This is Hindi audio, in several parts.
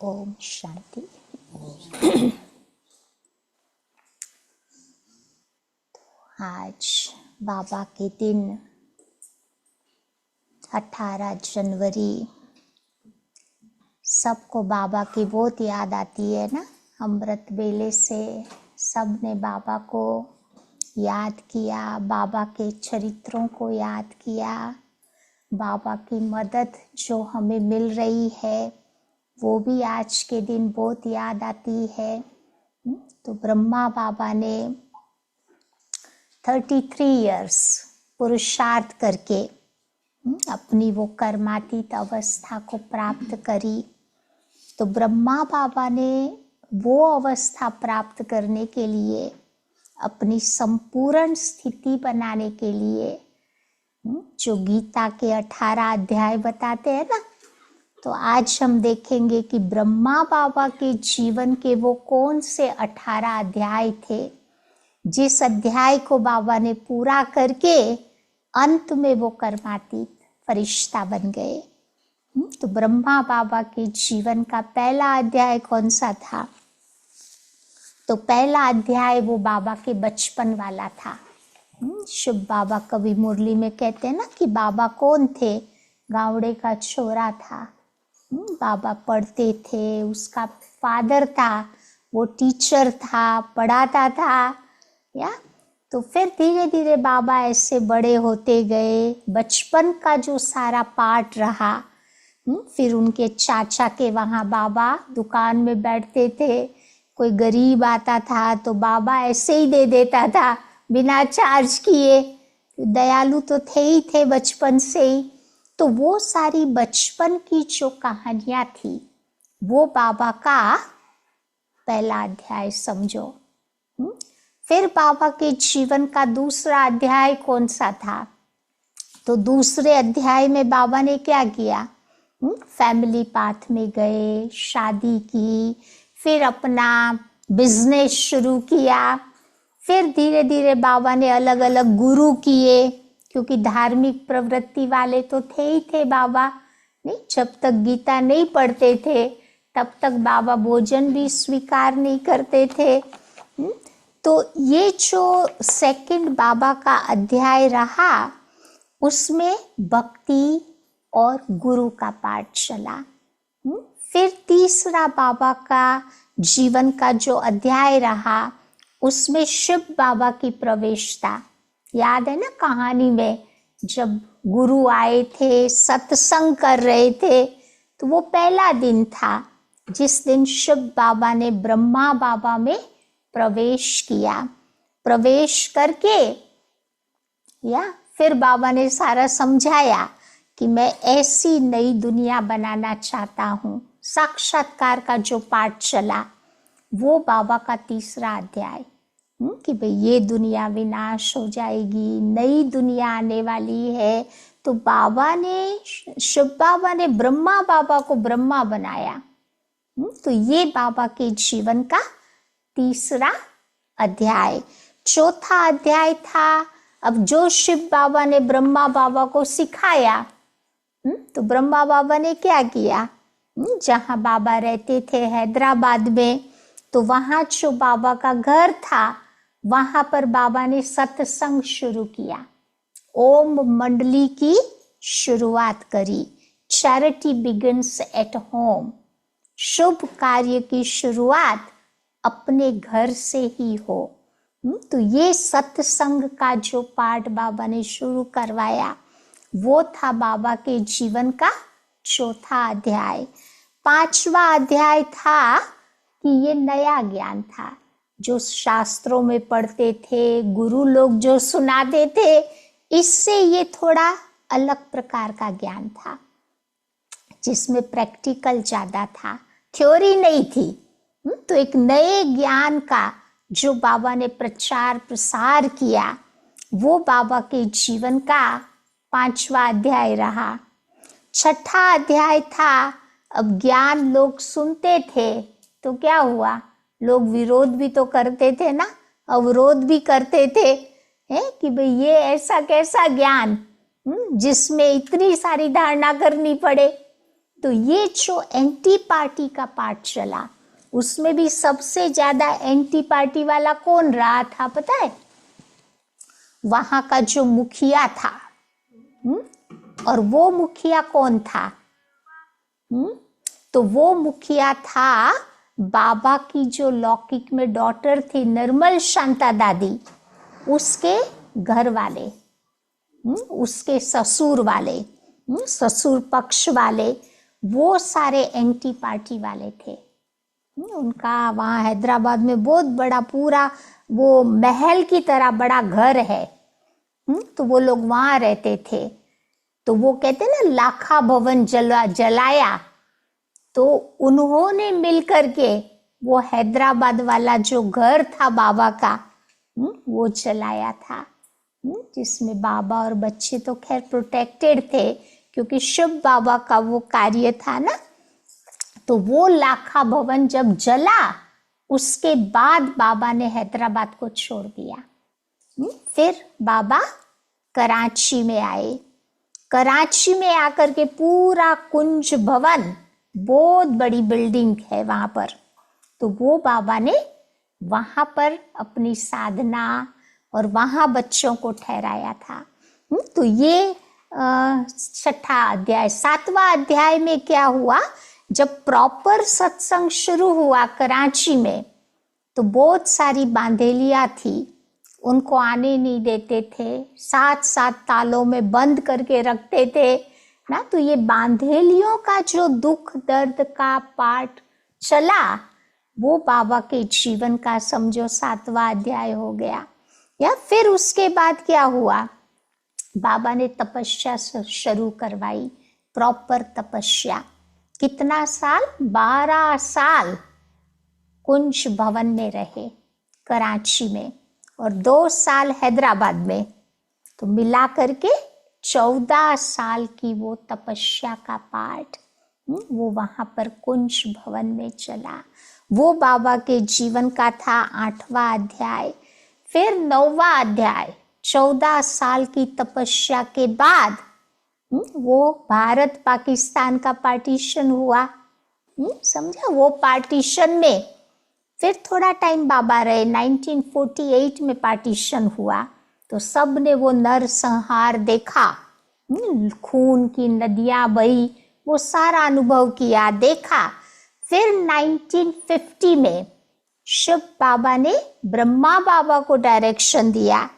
ओम शांति। आज बाबा के दिन 18 जनवरी। सबको बाबा की बहुत याद आती है ना। अमृत वेले से सब ने बाबा को याद किया, बाबा के चरित्रों को याद किया, बाबा की मदद जो हमें मिल रही है वो भी आज के दिन बहुत याद आती है। तो ब्रह्मा बाबा ने 33 इयर्स पुरुषार्थ करके अपनी वो कर्मातीत अवस्था को प्राप्त करी। तो ब्रह्मा बाबा ने वो अवस्था प्राप्त करने के लिए, अपनी संपूर्ण स्थिति बनाने के लिए जो गीता के 18 अध्याय बताते हैं ना, तो आज हम देखेंगे कि ब्रह्मा बाबा के जीवन के वो कौन से 18 अध्याय थे जिस अध्याय को बाबा ने पूरा करके अंत में वो कर्मातीत फरिश्ता बन गए। तो ब्रह्मा बाबा के जीवन का पहला अध्याय कौन सा था? तो पहला अध्याय वो बाबा के बचपन वाला था। शुभ बाबा कभी मुरली में कहते हैं ना कि बाबा कौन थे? गावड़े का छोरा था। बाबा पढ़ते थे, उसका फादर था, वो टीचर था, पढ़ाता था या। तो फिर धीरे धीरे बाबा ऐसे बड़े होते गए। बचपन का जो सारा पार्ट रहा, फिर उनके चाचा के वहाँ बाबा दुकान में बैठते थे। कोई गरीब आता था तो बाबा ऐसे ही दे देता था बिना चार्ज किए। दयालु तो थे ही थे बचपन से ही। तो वो सारी बचपन की जो कहानियाँ थी वो बाबा का पहला अध्याय समझो। फिर बाबा के जीवन का दूसरा अध्याय कौन सा था? तो दूसरे अध्याय में बाबा ने क्या किया? फैमिली पाथ में गए, शादी की, फिर अपना बिजनेस शुरू किया। फिर धीरे धीरे बाबा ने अलग अलग गुरु किए, क्योंकि धार्मिक प्रवृत्ति वाले तो थे ही थे बाबा। नहीं, जब तक गीता नहीं पढ़ते थे तब तक बाबा भोजन भी स्वीकार नहीं करते थे। तो ये जो सेकंड बाबा का अध्याय रहा उसमें भक्ति और गुरु का पाठ चला। फिर तीसरा बाबा का जीवन का जो अध्याय रहा उसमें शिव बाबा की प्रवेशता। याद है ना कहानी में, जब गुरु आए थे, सत्संग कर रहे थे, तो वो पहला दिन था जिस दिन शिव बाबा ने ब्रह्मा बाबा में प्रवेश किया। प्रवेश करके या फिर बाबा ने सारा समझाया कि मैं ऐसी नई दुनिया बनाना चाहता हूँ। साक्षात्कार का जो पाठ चला वो बाबा का तीसरा अध्याय, कि भाई ये दुनिया विनाश हो जाएगी, नई दुनिया आने वाली है। तो बाबा ने, शिव बाबा ने ब्रह्मा बाबा को ब्रह्मा बनाया। तो ये बाबा के जीवन का तीसरा अध्याय। चौथा अध्याय था अब जो शिव बाबा ने ब्रह्मा बाबा को सिखाया। तो ब्रह्मा बाबा ने क्या किया? जहाँ बाबा रहते थे हैदराबाद में, तो वहाँ जो बाबा का घर था वहाँ पर बाबा ने सत्संग शुरू किया। ओम मंडली की शुरुआत करी। Charity begins at home. शुभ कार्य की शुरुआत अपने घर से ही हो। तो ये सत्संग का जो पाठ बाबा ने शुरू करवाया वो था बाबा के जीवन का चौथा अध्याय। पांचवा अध्याय था कि ये नया ज्ञान था जो शास्त्रों में पढ़ते थे, गुरु लोग जो सुनाते थे, इससे ये थोड़ा अलग प्रकार का ज्ञान था जिसमें प्रैक्टिकल ज्यादा था, थ्योरी नहीं थी। तो एक नए ज्ञान का जो बाबा ने प्रचार प्रसार किया वो बाबा के जीवन का पांचवा अध्याय रहा। छठा अध्याय था अब ज्ञान लोग सुनते थे तो क्या हुआ? लोग विरोध भी तो करते थे ना, अवरोध भी करते थे, है कि भाई ये ऐसा कैसा ज्ञान जिसमें इतनी सारी धारणा करनी पड़े। तो ये जो एंटी पार्टी का पार्ट चला, उसमें भी सबसे ज्यादा एंटी पार्टी वाला कौन रहा था पता है? वहां का जो मुखिया था। और वो मुखिया कौन था? तो वो मुखिया था बाबा की जो लौकिक में डॉटर थी निर्मल शांता दादी, उसके घर वाले, उसके ससुर वाले, ससुर पक्ष वाले, वो सारे एंटी पार्टी वाले थे। उनका वहाँ हैदराबाद में बहुत बड़ा पूरा वो महल की तरह बड़ा घर है। तो वो लोग वहाँ रहते थे। तो वो कहते ना लाखा भवन जलाया, तो उन्होंने मिलकर के वो हैदराबाद वाला जो घर था बाबा का, वो जलाया था, जिसमें बाबा और बच्चे तो खैर प्रोटेक्टेड थे, क्योंकि शिव बाबा का वो कार्य था ना। तो वो लाखा भवन जब जला, उसके बाद बाबा ने हैदराबाद को छोड़ दिया। फिर बाबा कराची में आए। कराची में आकर के पूरा कुंज भवन, बहुत बड़ी बिल्डिंग है वहां पर, तो वो बाबा ने वहां पर अपनी साधना और वहां बच्चों को ठहराया था। तो ये छठा अध्याय। सातवां अध्याय में क्या हुआ, जब प्रॉपर सत्संग शुरू हुआ कराची में, तो बहुत सारी बांधेलियां थी, उनको आने नहीं देते थे, 7-7 तालों में बंद करके रखते थे ना। तो ये बांधेलियों का जो दुख दर्द का पाठ चला, वो बाबा के जीवन का समझो 7वां अध्याय हो गया। या फिर उसके बाद क्या हुआ, बाबा ने तपस्या शुरू करवाई, प्रॉपर तपस्या। कितना साल? 12 साल कुंज भवन में रहे कराची में, और 2 साल हैदराबाद में। तो मिला करके 14 साल की वो तपस्या का पाठ वो वहां पर कुंज भवन में चला। वो बाबा के जीवन का था 8वां अध्याय। फिर 9वां अध्याय, 14 साल की तपस्या के बाद वो भारत पाकिस्तान का पार्टीशन हुआ। समझा? वो पार्टीशन में फिर थोड़ा टाइम बाबा रहे। 1948 में पार्टीशन हुआ, तो सब ने वो नरसंहार देखा, खून की नदियां बही, वो सारा अनुभव किया, देखा। फिर 1950 में शिव बाबा ने ब्रह्मा बाबा को डायरेक्शन दिया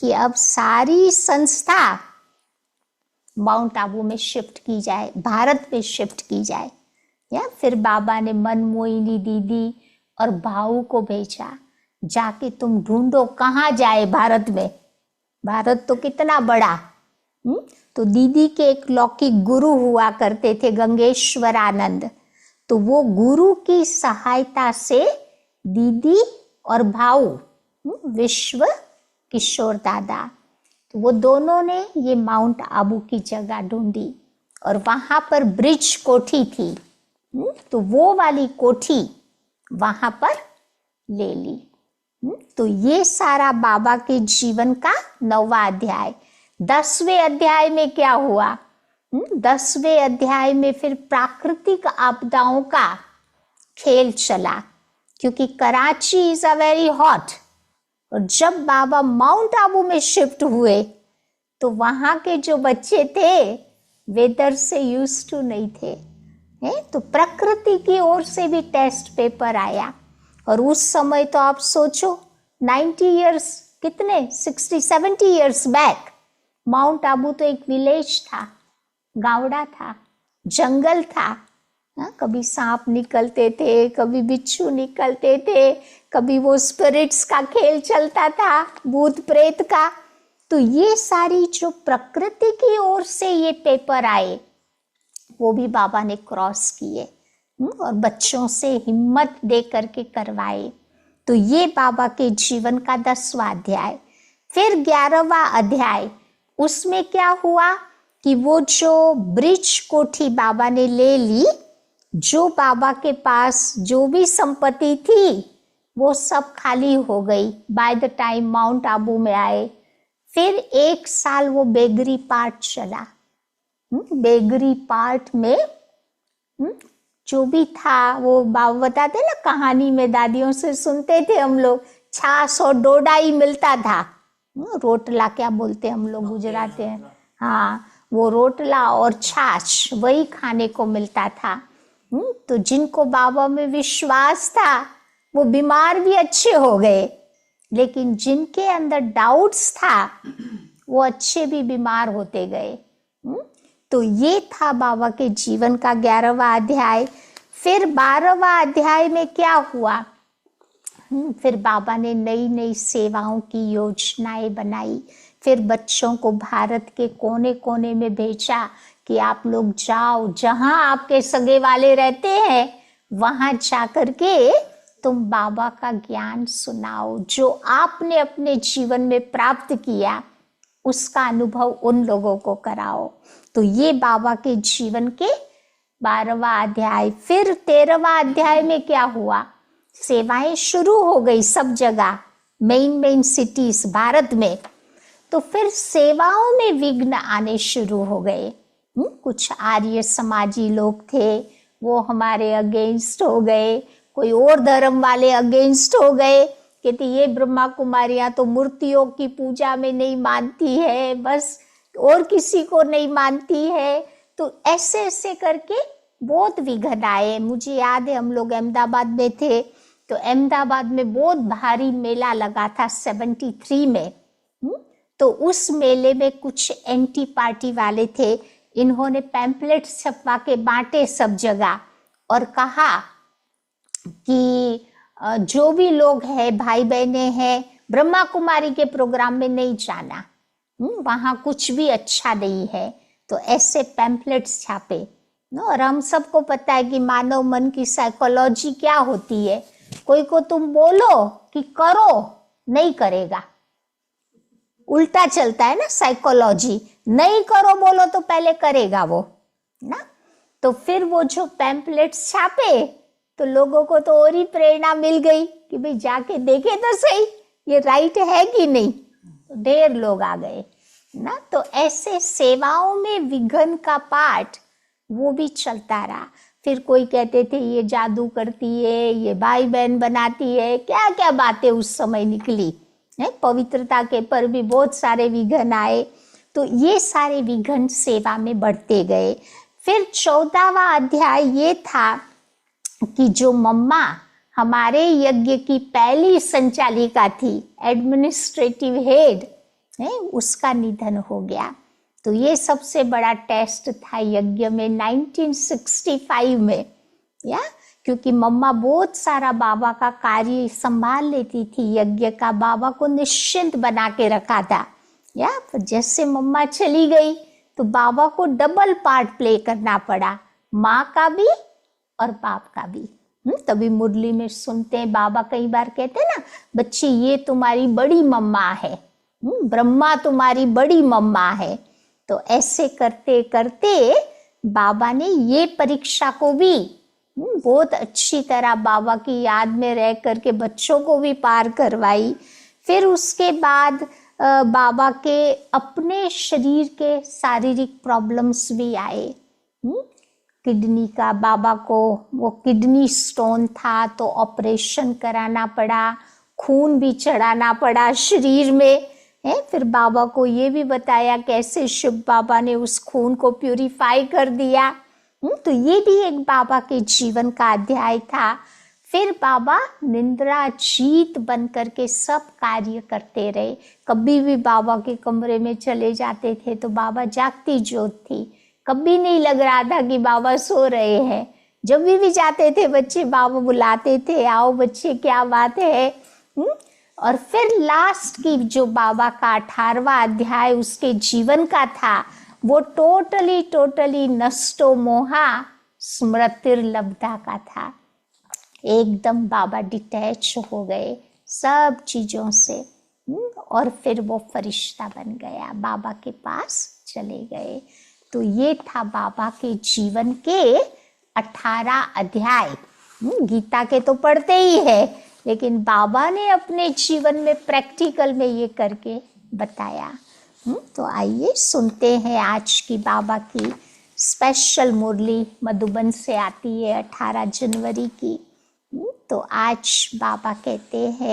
कि अब सारी संस्था माउंट आबू में शिफ्ट की जाए, भारत में शिफ्ट की जाए। या फिर बाबा ने मनमोहिनी दीदी और भाऊ को भेजा, जाके तुम ढूंढो कहाँ जाए भारत में, भारत तो कितना बड़ा। तो दीदी के एक लौकिक गुरु हुआ करते थे, गंगेश्वर आनंद। तो वो गुरु की सहायता से दीदी और भाऊ विश्व किशोर दादा, तो वो दोनों ने ये माउंट आबू की जगह ढूंढी, और वहां पर ब्रिज कोठी थी, तो वो वाली कोठी वहां पर ले ली। तो ये सारा बाबा के जीवन का 9वां अध्याय। 10वें अध्याय में क्या हुआ? 10वें अध्याय में फिर प्राकृतिक आपदाओं का खेल चला, क्योंकि Karachi is a very hot, और जब बाबा माउंट आबू में शिफ्ट हुए तो वहां के जो बच्चे थे वेदर से यूज्ड टू नहीं थे, तो प्रकृति की ओर से भी टेस्ट पेपर आया। और उस समय तो आप सोचो 90 इयर्स, कितने 60-70 इयर्स बैक, माउंट आबू तो एक विलेज था, गावड़ा था, जंगल था। कभी सांप निकलते थे, कभी बिच्छू निकलते थे, कभी वो स्पिरिट्स का खेल चलता था, भूत प्रेत का। तो ये सारी जो प्रकृति की ओर से ये पेपर आए, वो भी बाबा ने क्रॉस किए और बच्चों से हिम्मत दे करके करवाए। तो ये बाबा के जीवन का 10वां अध्याय। फिर 11वां अध्याय, उसमें क्या हुआ कि वो जो ब्रिज कोठी बाबा ने ले ली, जो बाबा के पास जो भी संपत्ति थी वो सब खाली हो गई by the time mount Abu में आए। फिर 1 साल वो बेगरी पार्ट चला। बेगरी पार्ट में जो भी था वो बाबा बताते ना, कहानी में दादियों से सुनते थे हम लोग, छाछ और डोडा ही मिलता था। रोटला क्या बोलते हम लोग गुजराती हैं, हाँ, वो रोटला और छाछ वही खाने को मिलता था। तो जिनको बाबा में विश्वास था वो बीमार भी अच्छे हो गए, लेकिन जिनके अंदर डाउट्स था वो अच्छे भी बीमार होते गए। तो ये था बाबा के जीवन का 11वां अध्याय। फिर 12वां अध्याय में क्या हुआ, फिर बाबा ने नई नई सेवाओं की योजनाएं बनाई। फिर बच्चों को भारत के कोने कोने में भेजा कि आप लोग जाओ, जहां आपके सगे वाले रहते हैं वहां जाकर के तुम बाबा का ज्ञान सुनाओ, जो आपने अपने जीवन में प्राप्त किया उसका अनुभव उन लोगों को कराओ। तो ये बाबा के जीवन के 12वां अध्याय। फिर 13वां अध्याय में क्या हुआ, सेवाएं शुरू हो गई सब जगह, मेन सिटीज भारत में। तो फिर सेवाओं में विघ्न आने शुरू हो गए। कुछ आर्य समाजी लोग थे वो हमारे अगेंस्ट हो गए, कोई और धर्म वाले अगेंस्ट हो गए, कहते ये ब्रह्मा कुमारियां तो मूर्तियों की पूजा में नहीं मानती है, बस और किसी को नहीं मानती है। तो ऐसे ऐसे करके बहुत विघ्न आए। मुझे याद है हम लोग अहमदाबाद में थे, तो अहमदाबाद में बहुत भारी मेला लगा था 73 में। तो उस मेले में कुछ एंटी पार्टी वाले थे, इन्होंने पैम्पलेट छपवा के बांटे सब जगह और कहा कि जो भी लोग हैं भाई बहने हैं ब्रह्मा कुमारी के प्रोग्राम में नहीं जाना, वहां कुछ भी अच्छा नहीं है। तो ऐसे पैम्पलेट्स छापे। और हम सबको पता है कि मानव मन की साइकोलॉजी क्या होती है, कोई को तुम बोलो कि करो नहीं करेगा, उल्टा चलता है ना साइकोलॉजी, नहीं करो बोलो तो पहले करेगा वो ना। तो फिर वो जो पैम्पलेट्स छापे तो लोगों को तो और ही प्रेरणा मिल गई कि भाई जाके देखे तो सही ये राइट है कि नहीं। तो ढेर लोग आ गए ना। तो ऐसे सेवाओं में विघ्न का पाठ वो भी चलता रहा। फिर कोई कहते थे ये जादू करती है, ये भाई बहन बनाती है, क्या क्या बातें उस समय निकली है। पवित्रता के पर भी बहुत सारे विघ्न आए। तो ये सारे विघ्न सेवा में बढ़ते गए। फिर 14वां अध्याय ये था कि जो मम्मा हमारे यज्ञ की पहली संचालिका थी, एडमिनिस्ट्रेटिव हेड है, उसका निधन हो गया। तो ये सबसे बड़ा टेस्ट था यज्ञ में 1965 में, या क्योंकि मम्मा बहुत सारा बाबा का कार्य संभाल लेती थी यज्ञ का, बाबा को निश्चिंत बना के रखा था। या फिर जैसे मम्मा चली गई तो बाबा को डबल पार्ट प्ले करना पड़ा, माँ का भी और बाप का भी। तभी मुरली में सुनते हैं बाबा कई बार कहते हैं ना, बच्ची ये तुम्हारी बड़ी मम्मा है, ब्रह्मा तुम्हारी बड़ी मम्मा है। तो ऐसे करते करते बाबा ने ये परीक्षा को भी बहुत अच्छी तरह बाबा की याद में रह करके बच्चों को भी पार करवाई। फिर उसके बाद बाबा के अपने शरीर के शारीरिक प्रॉब्लम्स भी आए। किडनी का बाबा को वो किडनी स्टोन था तो ऑपरेशन कराना पड़ा, खून भी चढ़ाना पड़ा शरीर में है। फिर बाबा को ये भी बताया कैसे शिव बाबा ने उस खून को प्यूरिफाई कर दिया। तो ये भी एक बाबा के जीवन का अध्याय था। फिर बाबा निंद्रा जीत बन करके सब कार्य करते रहे। कभी भी बाबा के कमरे में चले जाते थे तो बाबा जागती ज्योत थी, कभी नहीं लग रहा था कि बाबा सो रहे हैं। जब भी जाते थे बच्चे बाबा बुलाते थे, आओ बच्चे क्या बात है। और फिर लास्ट की जो बाबा का 18वां अध्याय उसके जीवन का था, वो टोटली नष्टो मोहा स्मृतिर्लब्धा का था। एकदम बाबा डिटैच हो गए सब चीजों से। और फिर वो फरिश्ता बन गया, बाबा के पास चले गए। तो ये था बाबा के जीवन के 18 अध्याय। गीता के तो पढ़ते ही है, लेकिन बाबा ने अपने जीवन में प्रैक्टिकल में ये करके बताया। तो आइए सुनते हैं आज की बाबा की स्पेशल मुरली मधुबन से आती है 18 जनवरी की। तो आज बाबा कहते हैं